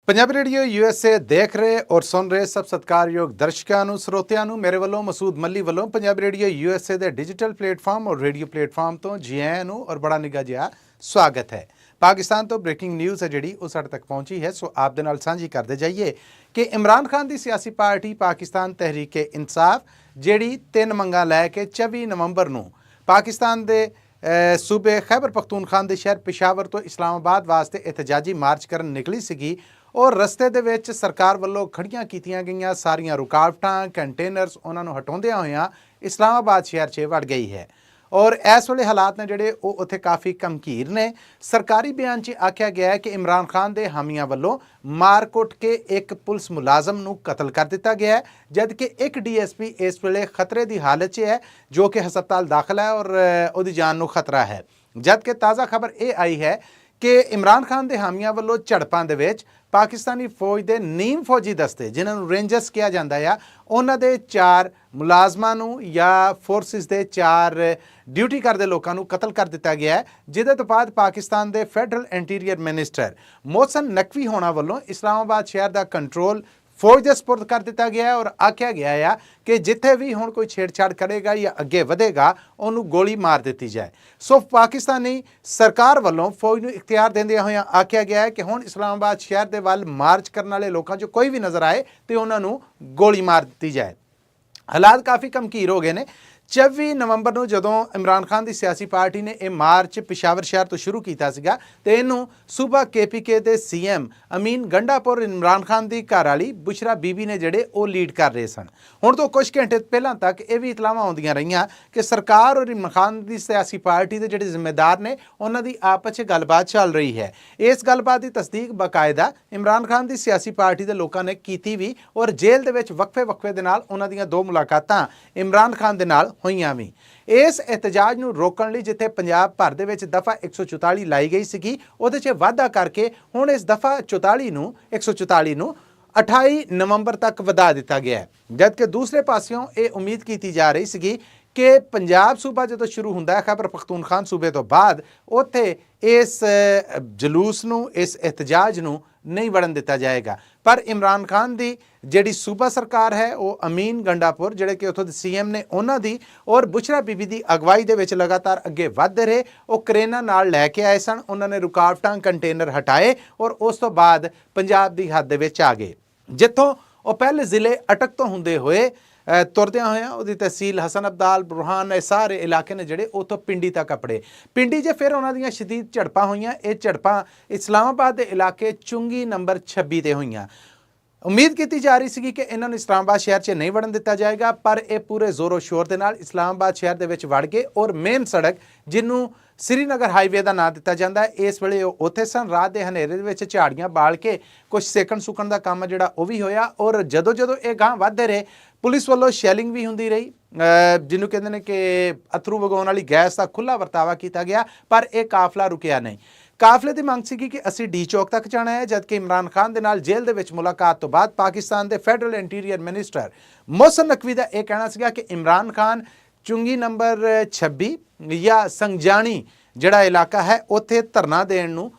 Punjabi radio USA देख रहे और सुन रहे सब सत्कारयोग दर्शकों ਨੂੰ ਸਰੋਤਿਆਂ ਨੂੰ ਮੇਰੇ ਵੱਲੋਂ ਮਸੂਦ ਮੱਲੀ ਵੱਲੋਂ ਪੰਜਾਬੀ ਰੇਡੀਓ यूएसए ਦੇ ਡਿਜੀਟਲ ਪਲੇਟਫਾਰਮ ਔਰ ਰੇਡੀਓ ਪਲੇਟਫਾਰਮ ਤੋਂ ਜੀ ਆਇਆਂ ਨੂੰ ਔਰ ਬੜਾ ਨਿੱਘਾ ਜਿਹਾ ਸਵਾਗਤ ਹੈ। ਪਾਕਿਸਤਾਨ ਤੋਂ ਬ੍ਰੇਕਿੰਗ ਨਿਊਜ਼ ਹੈ ਜਿਹੜੀ ਉਹ ਸਾਡੇ ਤੱਕ ਪਹੁੰਚੀ ਹੈ, ਸੋ ਆਪ ਦੇ ਨਾਲ ਸਾਂਝੀ ਕਰਦੇ ਜਾਈਏ ਕਿ ਇਮਰਾਨ ਖਾਨ ਦੀ ਸਿਆਸੀ ਪਾਰਟੀ ਪਾਕਿਸਤਾਨ ਤਹਿਰੀਕ-ਏ-ਇਨਸਾਫ ਜਿਹੜੀ 3 ਮੰਗਾਂ ਲੈ ਕੇ 24 ਨਵੰਬਰ ਨੂੰ ਪਾਕਿਸਤਾਨ ਦੇ सूबे खैबर पख्तूनख्वा के शहर पेशावर तो इस्लामाबाद वास्ते एहतजाजी मार्च करन निकली सीगी और रस्ते दे विच सरकार वल्लों खड़ियां कीतियां गईयां सारियां रुकावटां कंटेनर्स उन्हां नूं हटाउंदियां होइयां इस्लामाबाद शहर 'च वड़ गई है और इस वेले हालात ने जिहड़े वो उत्थे काफ़ी गंभीर ने। सरकारी बयान 'च आख्या गया है कि इमरान खान के हामियां वल्लों मार कुट के एक पुलिस मुलाजम नूं कतल कर दिता गया है, जबकि एक DSP इस वेले खतरे की हालत 'च है जो कि हस्पताल दाखिल है और उहदी जान नूं खतरा है। जबकि ताज़ा खबर ये आई है कि इमरान खान के हामियां वल्लों झड़पां दे विच पाकिस्तानी फौज के नीम फौजी दस्ते जिन्होंने रेंजर्स कहा जाता है उन्होंने दे 4 मुलाजमां नूं या फोर्सिस के 4 ड्यूटी करते लोगों को कतल कर दिता गया है, जिहदे तो बाद पाकिस्तान के federal interior minister Mohsin Naqvi होना वल्लों इस्लामाबाद शहर का कंट्रोल फौज के सपुर्द कर दिता गया है और आख्या गया है कि जिथे भी हुण कोई छेड़छाड़ करेगा या अगे वधेगा उन्होंने गोली मार दी जाए। सो पाकिस्तानी सरकार वालों फौज को इख्तियार देंदे होया आख्या गया है कि हुण इस्लामाबाद शहर के वल मार्च करने वाले लोगों चों कोई भी नज़र आए तो उन्होंने गोली मार दी जाए। हालात काफ़ी गंभीर हो गए ने। 24 नवंबर ਨੂੰ ਜਦੋਂ इमरान खान की सियासी पार्टी ने यह मार्च पेशावर शहर तो शुरू किया सीगा ते इनू सूबा KPK के CM अमीन गंडापुर इमरान खान की घरवाली बुशरा बीबी ने जिहड़े वो लीड कर रहे सन। हुण तो कुछ घंटे पहलां तक ये भी इतलावां आउंदियां रहियां कि सरकार और इमरान खान की सियासी पार्टी के जिहड़े जिम्मेदार ने उन्हां दी आपस 'च गलबात चल रही है। इस गलबात की तस्दीक बाकायदा इमरान खान की सियासी पार्टी के लोगों ने की भी और जेल दे विच वक्फे दे नाल उन्हां दीयां 2 मुलाकातां इमरान खान दे नाल होईयां भी। इस एहतजाज नूं रोकण लई जिथे पंजाब भर दे विच दफ़ा 144 लाई गई सीगी उहदे 'च वाधा करके हुण इस दफ़ा 144 नूं 28 नवंबर तक वधा दिता गया है, जबकि दूसरे पासियों ये उम्मीद की जा रही सीगी कि पंजाब सूबा जो शुरू होंदा है खैबर पख्तूनख्वा सूबे तो बाद उत्थे इस जलूस नूं इस एहतजाज नूं नहीं वड़न दिता जाएगा। पर इमरान खान की जिहड़ी सूबा सरकार है वो अमीन गंडापुर जिहड़े कि उत्थों दे CM ने उन्हां दी और बुशरा बीबी की अगवाई दे विच लगातार अगे वधदे रहे। वो क्रेनां नाल लैके आए सन, उन्होंने रुकावटां कंटेनर हटाए और उस तो बाद पंजाब की हद दे विच आ गए, जिथों वो पहले जिले अटक तो हुंदे होए तुरद्या होया उहदी तहसील हसन अब्दाल बुरहान ये सारे इलाके ने जिहड़े उतों पिंडी तक अपड़े। पिंडी 'च फिर उन्हां दीयां शदीद झड़पां होईयां। ये झड़पां इस्लामाबाद के इलाके चुंगी नंबर 26 ते होईयां। उम्मीद की जा रही सी कि इन्होंने इस्लामाबाद शहर 'च नहीं वड़न दिता जाएगा, पर यह पूरे जोरों शोर के नाल इस्लामाबाद शहर दे विच वड़ गए और मेन सड़क जिन्हों श्रीनगर हाईवे का नाम दिता जाता है इस वेले उत्थे सन। रात के हनेरे दे विच झाड़ियां बाल के कुछ सेकण सुकण का काम जिहड़ा वो भी होया और जदों ये गांह वधदे रहे पुलिस वालों शैलिंग भी हुंदी रही, जिन्हों कहते हैं कि अथरू वगाउण वाली गैस का खुला वरतावा किया गया, पर यह काफिला रुकिया नहीं। काफिले की मंग सी कि असी D चौक तक जाना है, जबकि इमरान खान के नाल जेल दे विच मुलाकात तो बाद पाकिस्तान के federal interior minister Mohsin Naqvi का यह कहना सीगा कि इमरान खान चुंगी नंबर 26 या संगजानी जिहड़ा इलाका है उत्थे धरना देण नूं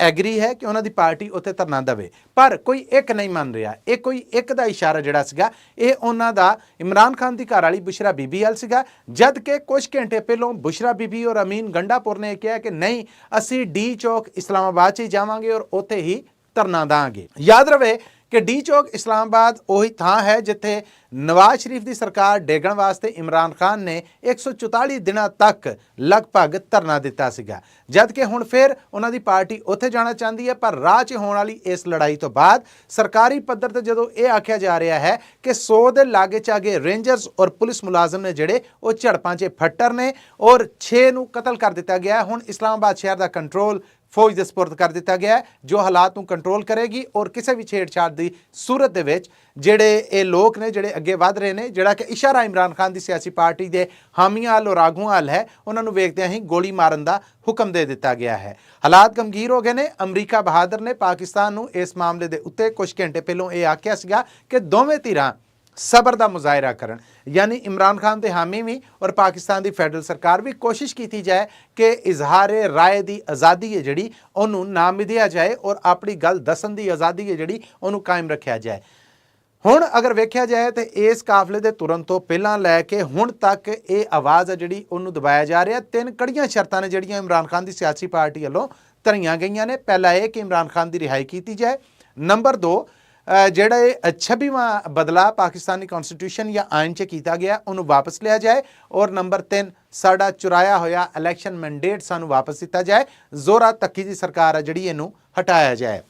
एग्री है कि उन्होंने पार्टी उत्थे धरना देवे, पर कोई एक नहीं मान रहा। ये कोई एक दा इशारा जिहड़ा सीगा ये उन्हां दा इमरान खान की घरवाली बुशरा बीबी वाल सीगा, जबकि कुछ घंटे पहलों बुशरा बीबी और अमीन गंडापुर ने कहा कि नहीं असी D चौक इस्लामाबाद 'च ही जावांगे और उत्थे ही धरना दांगे। याद रहे कि D चौक इस्लामाबाद वही थां है जिथे नवाज शरीफ की सरकार डेगण वास्ते इमरान खान ने 144 दिनों तक लगभग धरना दिता सीगा, जबकि हुण फिर उन्हां दी पार्टी उत्थे जाना चाहती है। पर राह 'च होण वाली इस लड़ाई तो बाद सरकारी पद्धर ते जदों ये आख्या जा रहा है कि 100 के लागे चागे रेंजर्स और पुलिस मुलाजम ने जिहड़े वो झड़पां 'च फट्टर ने और 6 नूं कतल कर दिता गया। हुण इस्लामाबाद शहर का कंट्रोल फौज के सपुर्द कर दिता गया जो हालात को कंट्रोल करेगी और किसी भी छेड़छाड़ की सूरत दे विच जिहड़े ये लोग ने जिहड़े अगे वध रहे हैं, जिहड़ा कि इशारा इमरान खान की सियासी पार्टी के हामियां वाल और आगूआं वाल है, उन्होंने वेखदे ही गोली मारन का हुक्म दे दिता गया है। हालात गंभीर हो गए ने। अमरीका बहादुर ने पाकिस्तान नूं इस मामले के उत्ते कुछ घंटे पहलों ये आख्या सीगा कि दोवें धिरां ਸਬਰ ਦਾ ਮੁਜ਼ਾਹਰਾ ਕਰਨ। ਯਾਨੀ ਇਮਰਾਨ ਖਾਨ ਦੇ ਹਾਮੀ ਵੀ ਔਰ ਪਾਕਿਸਤਾਨ ਦੀ ਫੈਡਰਲ ਸਰਕਾਰ ਵੀ ਕੋਸ਼ਿਸ਼ ਕੀਤੀ ਜਾਏ ਕਿ ਇਜ਼ਹਾਰੇ ਰਾਏ ਦੀ ਆਜ਼ਾਦੀ ਹੈ ਜਿਹੜੀ ਉਹਨੂੰ ਨਾ ਮਿਲਿਆ ਜਾਏ ਔਰ ਆਪਣੀ ਗੱਲ ਦੱਸਣ ਦੀ ਆਜ਼ਾਦੀ ਹੈ ਜਿਹੜੀ ਉਹਨੂੰ ਕਾਇਮ ਰੱਖਿਆ ਜਾਏ। ਹੁਣ ਅਗਰ ਵੇਖਿਆ ਜਾਏ ਤਾਂ ਇਸ ਕਾਫਲੇ ਦੇ ਤੁਰਨ ਤੋਂ ਪਹਿਲਾਂ ਲੈ ਕੇ ਹੁਣ ਤੱਕ ਇਹ ਆਵਾਜ਼ ਹੈ ਜਿਹੜੀ ਉਹਨੂੰ ਦਬਾਇਆ ਜਾ ਰਿਹਾ। 3 ਕੜੀਆਂ ਸ਼ਰਤਾਂ ਨੇ ਜਿਹੜੀਆਂ ਇਮਰਾਨ ਖਾਨ ਦੀ ਸਿਆਸੀ ਪਾਰਟੀ ਵੱਲੋਂ ਧਰੀਆਂ ਗਈਆਂ ਨੇ। ਪਹਿਲਾ ਇਹ ਕਿ ਇਮਰਾਨ ਖਾਨ ਦੀ ਰਿਹਾਈ ਕੀਤੀ ਜਾਏ। ਨੰਬਰ 2 ਜਿਹੜਾ ਇਹ 26ਵਾਂ ਬਦਲਾ ਪਾਕਿਸਤਾਨੀ ਕਨਸਟੀਟਿਊਸ਼ਨ ਜਾਂ ਆਇਨ 'ਚ ਕੀਤਾ ਗਿਆ ਉਹਨੂੰ ਵਾਪਸ ਲਿਆ ਜਾਏ। ਔਰ ਨੰਬਰ 3 ਸਾਡਾ ਚੁਰਾਇਆ ਹੋਇਆ ਇਲੈਕਸ਼ਨ ਮੈਂਡੇਟ ਸਾਨੂੰ ਵਾਪਸ ਦਿੱਤਾ ਜਾਏ। ਜ਼ੋਰਾ ਤੱਕੀ ਦੀ ਸਰਕਾਰ ਹੈ ਜਿਹੜੀ ਇਹਨੂੰ ਹਟਾਇਆ ਜਾਏ।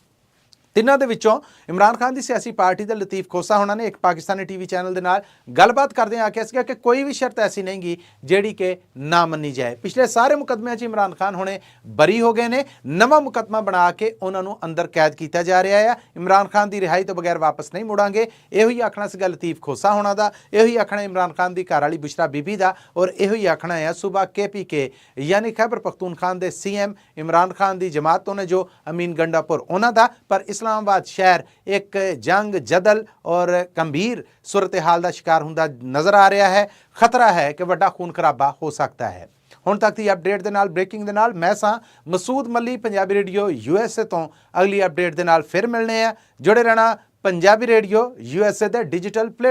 ਤਿੰਨਾਂ ਦੇ ਵਿੱਚੋਂ ਇਮਰਾਨ ਖਾਨ ਦੀ ਸਿਆਸੀ ਪਾਰਟੀ ਦੇ ਲਤੀਫ ਖੋਸਾ ਹੋਣਾ ਨੇ ਇੱਕ ਪਾਕਿਸਤਾਨੀ ਟੀਵੀ ਚੈਨਲ ਦੇ ਨਾਲ ਗੱਲਬਾਤ ਕਰਦਿਆਂ ਆਖਿਆ ਸੀਗਾ ਕਿ ਕੋਈ ਵੀ ਸ਼ਰਤ ਐਸੀ ਨਹੀਂ ਗੀ ਜਿਹੜੀ ਕਿ ਨਾ ਮੰਨੀ ਜਾਏ। ਪਿਛਲੇ ਸਾਰੇ ਮੁਕੱਦਮਿਆਂ 'ਚ ਇਮਰਾਨ ਖਾਨ ਹੁਣੇ ਬਰੀ ਹੋ ਗਏ ਨੇ। ਨਵਾਂ ਮੁਕੱਦਮਾ ਬਣਾ ਕੇ ਉਹਨਾਂ ਨੂੰ ਅੰਦਰ ਕੈਦ ਕੀਤਾ ਜਾ ਰਿਹਾ ਆ। ਇਮਰਾਨ ਖਾਨ ਦੀ ਰਿਹਾਈ ਤੋਂ ਬਗੈਰ ਵਾਪਸ ਨਹੀਂ ਮੁੜਾਂਗੇ, ਇਹੋ ਹੀ ਆਖਣਾ ਸੀਗਾ ਲਤੀਫ ਖੋਸਾ ਹੋਣਾ ਦਾ। ਇਹੋ ਹੀ ਆਖਣਾ ਇਮਰਾਨ ਖਾਨ ਦੀ ਘਰ ਵਾਲੀ ਬੁਸ਼ਰਾ ਬੀਬੀ ਦਾ ਔਰ ਇਹੋ ਹੀ ਆਖਣਾ ਆ ਸੂਬਾ KPK ਯਾਨੀ ਖੈਬਰ ਪਖਤੂਨਖਵਾਨ ਦੇ CM ਇਮਰਾਨ ਖਾਨ ਦੀ ਜਮਾਤ ਤੋਂ ਨੇ ਜੋ ਅਮੀਨ ਗੰਡਾਪੁਰ ਉਹਨਾਂ ਦਾ। ਪਰ ਇਸਲਾਮਾਬਾਦ ਸ਼ਹਿਰ ਇੱਕ ਜੰਗ ਜਦਲ ਔਰ ਗੰਭੀਰ सूरत हाल का शिकार हुंदा नज़र आ रहा है। खतरा है कि वड्डा खून खराबा हो सकता है। हुण तक की अपडेट दे नाल ब्रेकिंग दे नाल मैं सां मसूद मल्ली पंजाबी रेडियो USA तो अगली अपडेट दे नाल फिर मिलने हैं। जुड़े रहना पंजाबी रेडियो USA दे डिजिटल